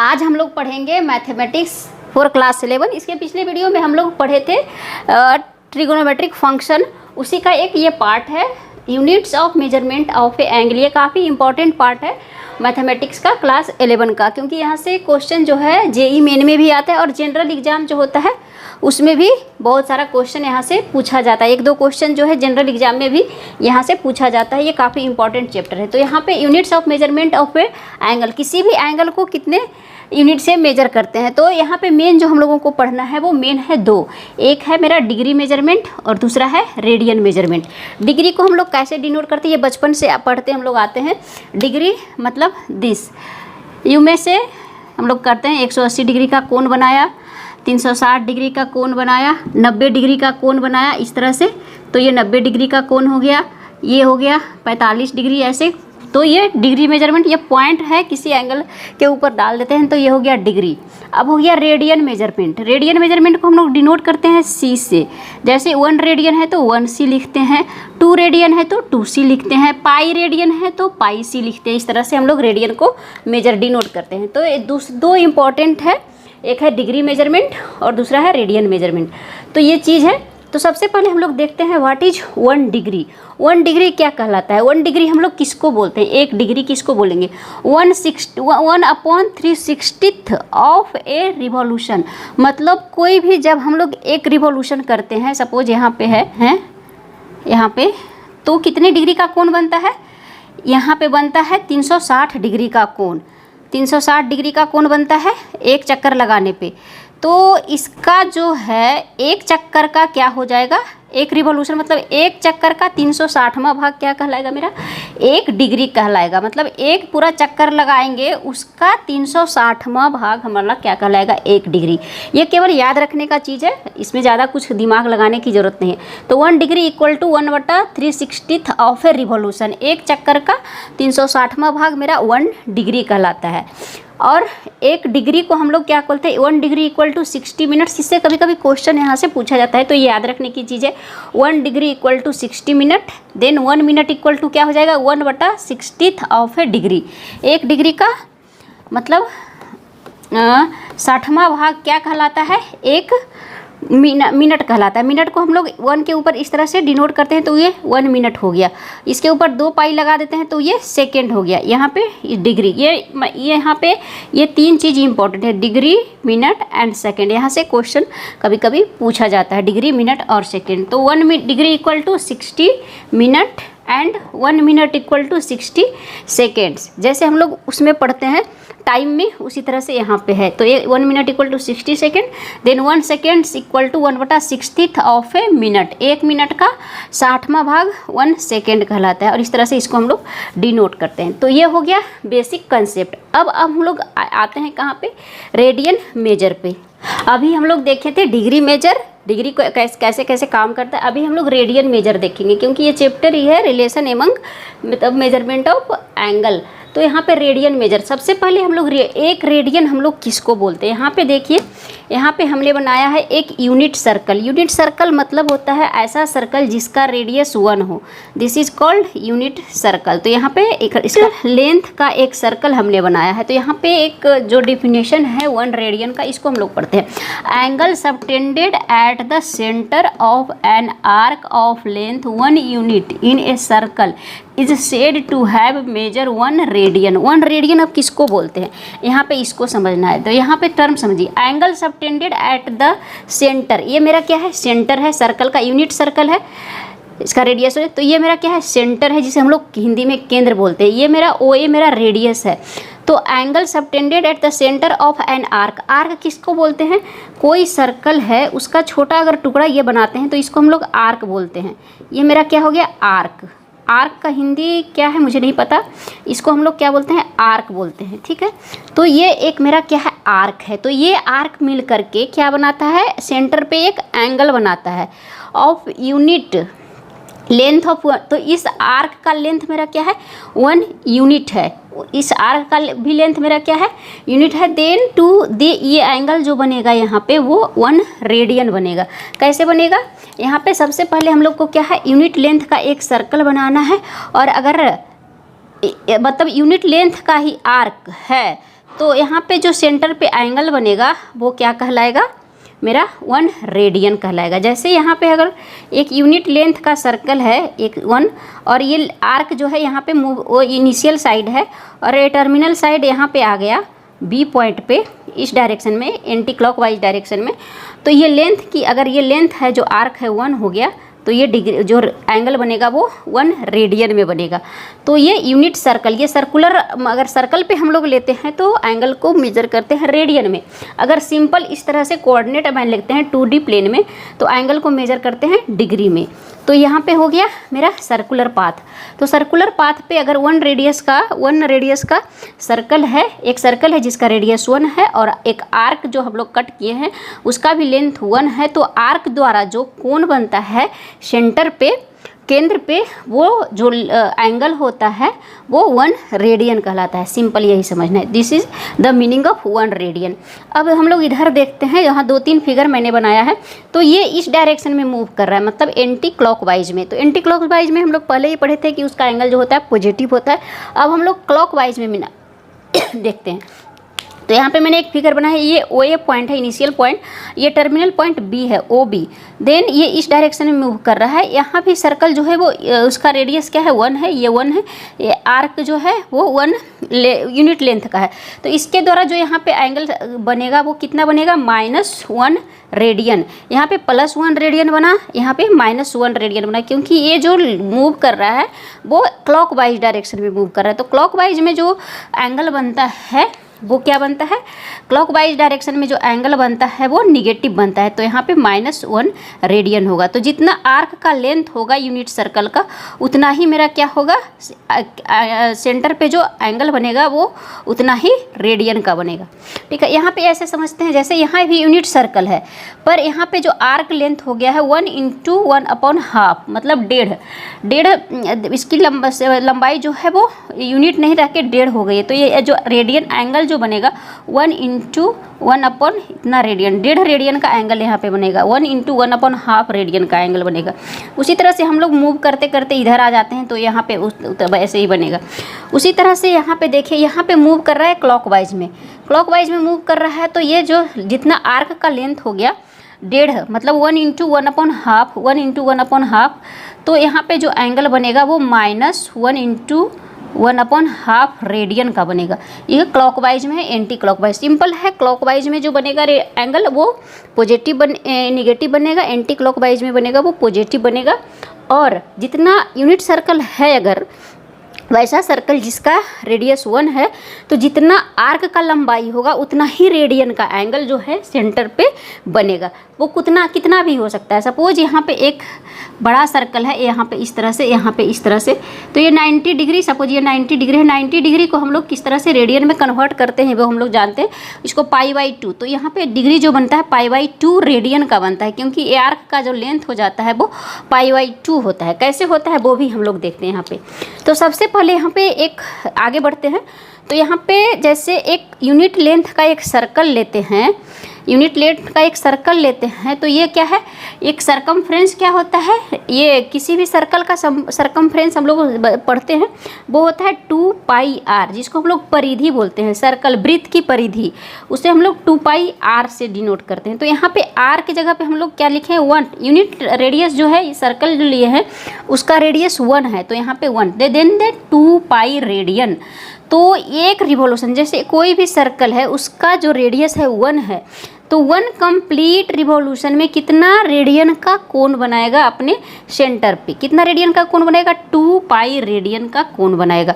आज हम लोग पढ़ेंगे मैथमेटिक्स फॉर क्लास 11। इसके पिछले वीडियो में हम लोग पढ़े थे ट्रिगोनोमेट्रिक फंक्शन, उसी का एक ये पार्ट है units of measurement of A angle. ये काफ़ी इंपॉर्टेंट पार्ट है मैथमेटिक्स का क्लास 11 का, क्योंकि यहाँ से क्वेश्चन जो है जेई मेन में भी आता है और जनरल एग्जाम जो होता है उसमें भी बहुत सारा क्वेश्चन यहाँ से पूछा जाता है। एक दो क्वेश्चन जो है जनरल एग्जाम में भी यहाँ से पूछा जाता है। ये काफ़ी इंपॉर्टेंट चैप्टर है। तो यहाँ पे units of measurement of A angle, किसी भी एंगल को कितने यूनिट से मेजर करते हैं। तो यहाँ पे मेन जो हम लोगों को पढ़ना है वो मेन है दो, एक है मेरा डिग्री मेजरमेंट और दूसरा है रेडियन मेजरमेंट। डिग्री को हम लोग कैसे डिनोट करते हैं, ये बचपन से पढ़ते हम लोग आते हैं। डिग्री मतलब दिस, यू में से हम लोग करते हैं 180 डिग्री का कोण बनाया, 360 डिग्री का कोण बनाया, 90 डिग्री का कोण बनाया, इस तरह से। तो ये 90 डिग्री का कोण हो गया, ये हो गया 45 डिग्री, ऐसे। तो ये डिग्री मेजरमेंट, ये पॉइंट है किसी एंगल के ऊपर डाल देते हैं, तो ये हो गया डिग्री। अब हो गया रेडियन मेजरमेंट। रेडियन मेजरमेंट को हम लोग डिनोट करते हैं सी से। जैसे 1 रेडियन है तो 1 लिखते हैं, 2 रेडियन है तो 2 लिखते हैं, पाई रेडियन है तो पाई सी लिखते हैं। इस तरह से हम लोग रेडियन को मेजर डिनोट करते हैं। तो ये दो इम्पॉर्टेंट है, एक है डिग्री मेजरमेंट और दूसरा है रेडियन मेजरमेंट। तो ये चीज़ है। तो सबसे पहले हम लोग देखते हैं व्हाट इज 1 डिग्री। 1 डिग्री क्या कहलाता है? 1 डिग्री हम लोग किसको बोलते हैं? 1 डिग्री किसको बोलेंगे? 1/360 ऑफ ए रिवॉल्यूशन। मतलब कोई भी जब हम लोग एक रिवॉल्यूशन करते हैं, सपोज यहाँ पे है यहाँ पे, तो कितने डिग्री का कोण बनता है? यहाँ पे बनता है 360 डिग्री का कोण। 360 डिग्री का कोण बनता है एक चक्कर लगाने पे। तो इसका जो है एक चक्कर का क्या हो जाएगा? एक रिवॉल्यूशन मतलब एक चक्कर का 360वां भाग क्या कहलाएगा मेरा? 1 डिग्री कहलाएगा। मतलब एक पूरा चक्कर लगाएंगे उसका 360वां भाग हमारा क्या कहलाएगा? 1 डिग्री। ये केवल याद रखने का चीज़ है, इसमें ज़्यादा कुछ दिमाग लगाने की ज़रूरत नहीं है। तो 1 degree equal to 1/360 of a revolution. एक चक्कर का 360वां भाग मेरा 1 डिग्री कहलाता है। और 1 डिग्री को हम लोग क्या बोलते हैं? 1 डिग्री इक्वल टू 60 मिनट्स। इससे कभी कभी क्वेश्चन यहाँ से पूछा जाता है, तो ये याद रखने की चीज़ है। 1 degree equal to 60 minute, then 1 minute equal to क्या हो जाएगा? 1/60 ऑफ ए डिग्री। 1 डिग्री का मतलब 60वां भाग क्या कहलाता है? 1 मिनट कहलाता है। मिनट को हम लोग 1 के ऊपर इस तरह से डिनोट करते हैं, तो ये 1 मिनट हो गया। इसके ऊपर 2 पाई लगा देते हैं तो ये सेकेंड हो गया। यहाँ पे डिग्री, ये यहाँ पे ये 3 चीज़ इंपॉर्टेंट है, डिग्री, मिनट एंड सेकेंड। यहाँ से क्वेश्चन कभी कभी पूछा जाता है, डिग्री, मिनट और सेकेंड। तो 1 degree equal to 60 minute and 1 minute equal to 60 seconds. जैसे हम लोग उसमें पढ़ते हैं टाइम में, उसी तरह से यहाँ पे है। तो ये 1 minute equal to 60 second, then 1 seconds equal to 1/60 of a minute. 1 minute का 60वां भाग 1 सेकेंड कहलाता है। और इस तरह से इसको हम लोग डिनोट करते हैं। तो ये हो गया बेसिक कंसेप्ट। अब हम लोग आते हैं कहाँ पे? रेडियन मेजर पे। अभी हम लोग देखे थे डिग्री मेजर, डिग्री को कैसे कैसे काम करता है। अभी हम लोग रेडियन मेजर देखेंगे, क्योंकि ये चैप्टर ही है रिलेशन एमंग मतलब मेजरमेंट ऑफ एंगल। तो यहाँ पे रेडियन मेजर, सबसे पहले हम लोग एक रेडियन हम लोग किसको बोलते हैं? यहाँ पे देखिए, यहाँ पे हमने बनाया है एक यूनिट सर्कल। यूनिट सर्कल मतलब होता है ऐसा सर्कल जिसका रेडियस 1 हो। This is called unit circle. तो यहाँ पे एक इसका लेंथ का एक सर्कल हमने बनाया है। तो यहाँ पे एक जो डिफिनेशन है 1 रेडियन का, इसको हम लोग पढ़ते हैं। Angle subtended at the centre of an arc of length 1 unit in a circle is said to have measure 1 radian. 1 radian अब किसको बोलते हैं? यहाँ पे इसको समझना है। तो यहाँ पे टर्म समझिए, angle subtended at the centre. ये मेरा क्या है? सेंटर है सर्कल का, यूनिट सर्कल है, इसका रेडियस है। तो ये मेरा क्या है? सेंटर है, जिसे हम लोग हिंदी में केंद्र बोलते हैं। ये मेरा ओ ए मेरा रेडियस है। तो angle subtended at the centre of an arc. Arc किसको बोलते हैं? कोई सर्कल है उसका छोटा अगर टुकड़ा ये बनाते हैं तो इसको हम लोग आर्क बोलते हैं। ये मेरा क्या हो गया? आर्क। आर्क का हिंदी क्या है मुझे नहीं पता, इसको हम लोग क्या बोलते हैं? आर्क बोलते हैं, ठीक है। तो ये एक मेरा क्या है? आर्क है। तो ये आर्क मिल करके क्या बनाता है? सेंटर पे एक एंगल बनाता है ऑफ यूनिट लेंथ ऑफ। तो इस आर्क का लेंथ मेरा क्या है? 1 यूनिट है। इस आर्क का भी लेंथ मेरा क्या है? यूनिट है। देन टू दे ये एंगल जो बनेगा यहाँ पे वो 1 रेडियन बनेगा। कैसे बनेगा? यहाँ पे सबसे पहले हम लोग को क्या है? यूनिट लेंथ का एक सर्कल बनाना है। और अगर मतलब यूनिट लेंथ का ही आर्क है तो यहाँ पे जो सेंटर पे एंगल बनेगा वो क्या कहलाएगा, मेरा 1 रेडियन कहलाएगा। जैसे यहाँ पे अगर एक यूनिट लेंथ का सर्कल है एक 1, और ये आर्क जो है यहाँ पे मूव, वो इनिशियल साइड है और ये टर्मिनल साइड यहाँ पे आ गया बी पॉइंट पे इस डायरेक्शन में, एंटी क्लॉकवाइज डायरेक्शन में। तो ये लेंथ की, अगर ये लेंथ है जो आर्क है 1 हो गया, तो ये डिग्री जो एंगल बनेगा वो 1 रेडियन में बनेगा। तो ये यूनिट सर्कल, ये सर्कुलर, अगर सर्कल पे हम लोग लेते हैं तो एंगल को मेजर करते हैं रेडियन में। अगर सिंपल इस तरह से कोऑर्डिनेट मैन लिखते हैं 2D प्लेन में, तो एंगल को मेजर करते हैं डिग्री में। तो यहाँ पे हो गया मेरा सर्कुलर पाथ। तो सर्कुलर पाथ पे अगर 1 रेडियस का सर्कल है, एक सर्कल है जिसका रेडियस 1 है, और एक आर्क जो हम लोग कट किए हैं उसका भी लेंथ 1 है, तो आर्क द्वारा जो कोण बनता है सेंटर पे, केंद्र पे, वो जो एंगल होता है वो 1 रेडियन कहलाता है। सिंपल यही समझना है, this is the meaning of 1 radian. अब हम लोग इधर देखते हैं, यहाँ 2-3 फिगर मैंने बनाया है। तो ये इस डायरेक्शन में मूव कर रहा है, मतलब एंटी क्लॉकवाइज में। तो एंटी क्लॉकवाइज में हम लोग पहले ही पढ़े थे कि उसका एंगल जो होता है पॉजिटिव होता है। अब हम लोग क्लॉकवाइज में देखते हैं। तो यहाँ पे मैंने एक फिगर बनाया है, ये ओ ए पॉइंट है, इनिशियल पॉइंट, ये टर्मिनल पॉइंट बी है, ओ बी। देन ये इस डायरेक्शन में मूव कर रहा है। यहाँ भी सर्कल जो है वो, उसका रेडियस क्या है, 1 है, ये 1 है। ये आर्क जो है वो 1 यूनिट लेंथ का है। तो इसके द्वारा जो यहाँ पे एंगल बनेगा वो कितना बनेगा, -1 रेडियन। यहाँ पे +1 रेडियन बना, यहाँ पे -1 रेडियन बना, क्योंकि ये जो मूव कर रहा है वो क्लॉकवाइज डायरेक्शन में मूव कर रहा है। तो क्लॉकवाइज में जो एंगल बनता है वो क्या बनता है, क्लॉकवाइज डायरेक्शन में जो एंगल बनता है वो निगेटिव बनता है। तो यहाँ पे -1 रेडियन होगा। तो जितना आर्क का लेंथ होगा यूनिट सर्कल का, उतना ही मेरा क्या होगा, सेंटर पे जो एंगल बनेगा वो उतना ही रेडियन का बनेगा। ठीक है, यहाँ पे ऐसे समझते हैं जैसे यहाँ भी यूनिट सर्कल है, पर यहाँ पे जो आर्क लेंथ हो गया है 1 × 1/2, मतलब 1.5 इसकी लंबाई जो है वो यूनिट नहीं रह के 1.5 हो गई है। तो ये जो रेडियन एंगल जो बनेगा 1 × 1 इतना रेडियन, 1.5 रेडियन का एंगल यहाँ पे बनेगा, 1 × 1/2 रेडियन का एंगल बनेगा। उसी तरह से हम लोग मूव करते करते इधर आ जाते हैं, तो यहाँ पे ऐसे ही बनेगा। उसी तरह से यहाँ पे देखिए, यहाँ पे मूव कर रहा है क्लॉकवाइज में मूव कर रहा है। तो ये जो जितना आर्क का लेंथ हो गया 1.5, मतलब 1 × 1/2, तो यहाँ पे जो एंगल बनेगा वो -1 × 1/2 रेडियन का बनेगा। ये क्लॉकवाइज में है, एंटी क्लॉकवाइज सिंपल है। क्लॉकवाइज में जो बनेगा एंगल वो निगेटिव बनेगा, एंटी क्लॉकवाइज में बनेगा वो पॉजिटिव बनेगा। और जितना यूनिट सर्कल है, अगर वैसा सर्कल जिसका रेडियस 1 है, तो जितना आर्क का लंबाई होगा उतना ही रेडियन का एंगल जो है सेंटर पे बनेगा। वो कितना भी हो सकता है। सपोज यहाँ पे एक बड़ा सर्कल है, यहाँ पे इस तरह से, यहाँ पे इस तरह से, तो ये 90 डिग्री, सपोज ये 90 डिग्री है। 90 डिग्री को हम लोग किस तरह से रेडियन में कन्वर्ट करते हैं वो हम लोग जानते हैं, इसको π/2। तो यहाँ पे डिग्री जो बनता है π/2 रेडियन का बनता है, क्योंकि ये आर्क का जो लेंथ हो जाता है वो π/2 होता है। कैसे होता है वो भी हम लोग देखते हैं यहाँ पे। तो सबसे पहले यहाँ पे एक आगे बढ़ते हैं। तो यहाँ पे जैसे एक यूनिट लेंथ का एक सर्कल लेते हैं, तो ये क्या है, एक सरकमफ्रेंस क्या होता है, ये किसी भी सर्कल का सरकमफ्रेंस हम लोग पढ़ते हैं, वो होता है 2πr, जिसको हम लोग परिधि बोलते हैं, सर्कल वृत्त की परिधि, उसे हम लोग 2πr से डिनोट करते हैं। तो यहाँ पे r की जगह पे हम लोग क्या लिखे हैं, 1 यूनिट रेडियस जो है सर्कल जो लिए हैं उसका रेडियस 1 है, तो यहाँ पे 1 देन 2π रेडियन। तो एक रिवॉल्यूशन, जैसे कोई भी सर्कल है उसका जो रेडियस है 1 है, तो 1 कंप्लीट रिवॉल्यूशन में कितना रेडियन का कोण बनाएगा अपने सेंटर पे, कितना रेडियन का कोण बनाएगा, 2π रेडियन का कोण बनाएगा।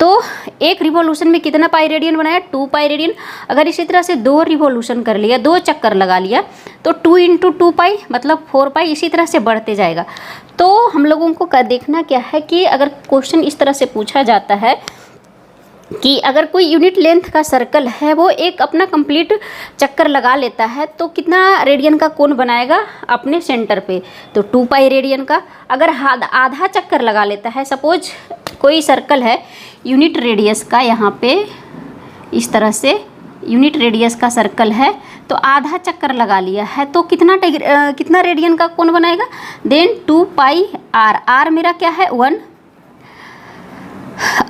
तो एक रिवॉल्यूशन में कितना पाई रेडियन बनाया, 2π रेडियन। अगर इसी तरह से 2 रिवॉल्यूशन कर लिया, 2 चक्कर लगा लिया, तो 2 × 2π मतलब 4π, इसी तरह से बढ़ते जाएगा। तो हम लोगों को देखना क्या है कि अगर क्वेश्चन इस तरह से पूछा जाता है कि अगर कोई यूनिट लेंथ का सर्कल है वो एक अपना कंप्लीट चक्कर लगा लेता है, तो कितना रेडियन का कोण बनाएगा अपने सेंटर पे, तो 2π रेडियन का। अगर आधा चक्कर लगा लेता है, सपोज कोई सर्कल है यूनिट रेडियस का, यहाँ पे इस तरह से यूनिट रेडियस का सर्कल है, तो आधा चक्कर लगा लिया है, तो कितना रेडियन का कोण बनाएगा, देन 2πr। r मेरा क्या है 1,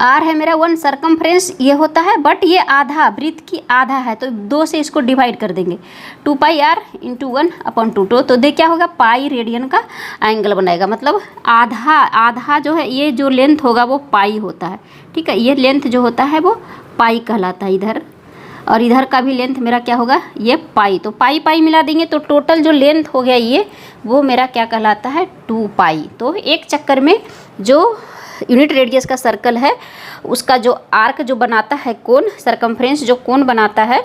आर है मेरा 1 सरकमफ्रेंस ये होता है, बट ये आधा वृत्त की आधा है, तो 2 से इसको डिवाइड कर देंगे, 2 पाई आर इंटू 1/2। तो देख क्या होगा, पाई रेडियन का एंगल बनाएगा, मतलब आधा जो है ये जो लेंथ होगा वो पाई होता है, ठीक है। ये लेंथ जो होता है वो पाई कहलाता है इधर, और इधर का भी लेंथ मेरा क्या होगा, ये पाई। तो पाई पाई मिला देंगे तो टोटल जो लेंथ हो गया ये वो मेरा क्या कहलाता है, 2 पाई। तो एक चक्कर में जो यूनिट रेडियस का सर्कल है उसका जो आर्क जो बनाता है कोन, सरकमफ्रेंस जो कोन बनाता है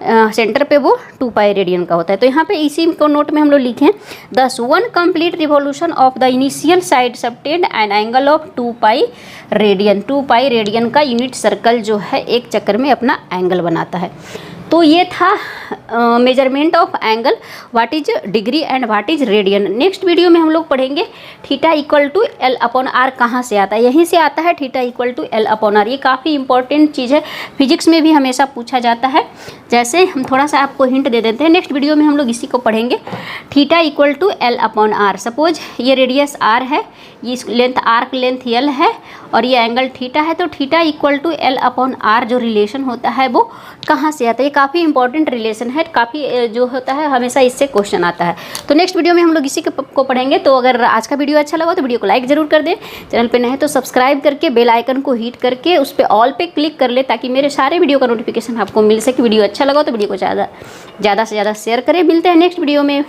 सेंटर पे, वो 2 पाई रेडियन का होता है। तो यहाँ पे इसी को नोट में हम लोग लिखें, दस 1 complete revolution of the initial side subtend an angle of 2 pi radian. 2 pi radian का यूनिट सर्कल जो है एक चक्कर में अपना एंगल बनाता है। तो ये था measurement of angle, what is degree and what is radian. Next video में हम लोग पढ़ेंगे थीटा इक्वल टू L/R कहाँ से आता है, यहीं से आता है थीटा इक्वल टू L/R। ये काफ़ी इंपॉर्टेंट चीज़ है, फिजिक्स में भी हमेशा पूछा जाता है। जैसे हम थोड़ा सा आपको हिंट दे देते हैं, नेक्स्ट वीडियो में हम लोग इसी को पढ़ेंगे, theta equal to L/R। Suppose ये रेडियस R है, ये लेंथ आर्क लेंथ L है और ये एंगल थीटा है, तो थीटा इक्वल टू L/R जो रिलेशन होता है वो कहाँ से आता है। ये काफ़ी इंपॉर्टेंट रिलेशन है, काफ़ी जो होता है हमेशा इससे क्वेश्चन आता है। तो नेक्स्ट वीडियो में हम लोग इसी को पढ़ेंगे। तो अगर आज का वीडियो अच्छा लगा तो वीडियो को लाइक ज़रूर कर दें, चैनल पे नए तो सब्सक्राइब करके बेल आइकन को हिट करके उस पर ऑल पे क्लिक कर ले, ताकि मेरे सारे वीडियो का नोटिफिकेशन आपको मिल सके। वीडियो अच्छा लगा तो वीडियो को ज़्यादा से ज़्यादा शेयर करें। मिलते हैं नेक्स्ट वीडियो में।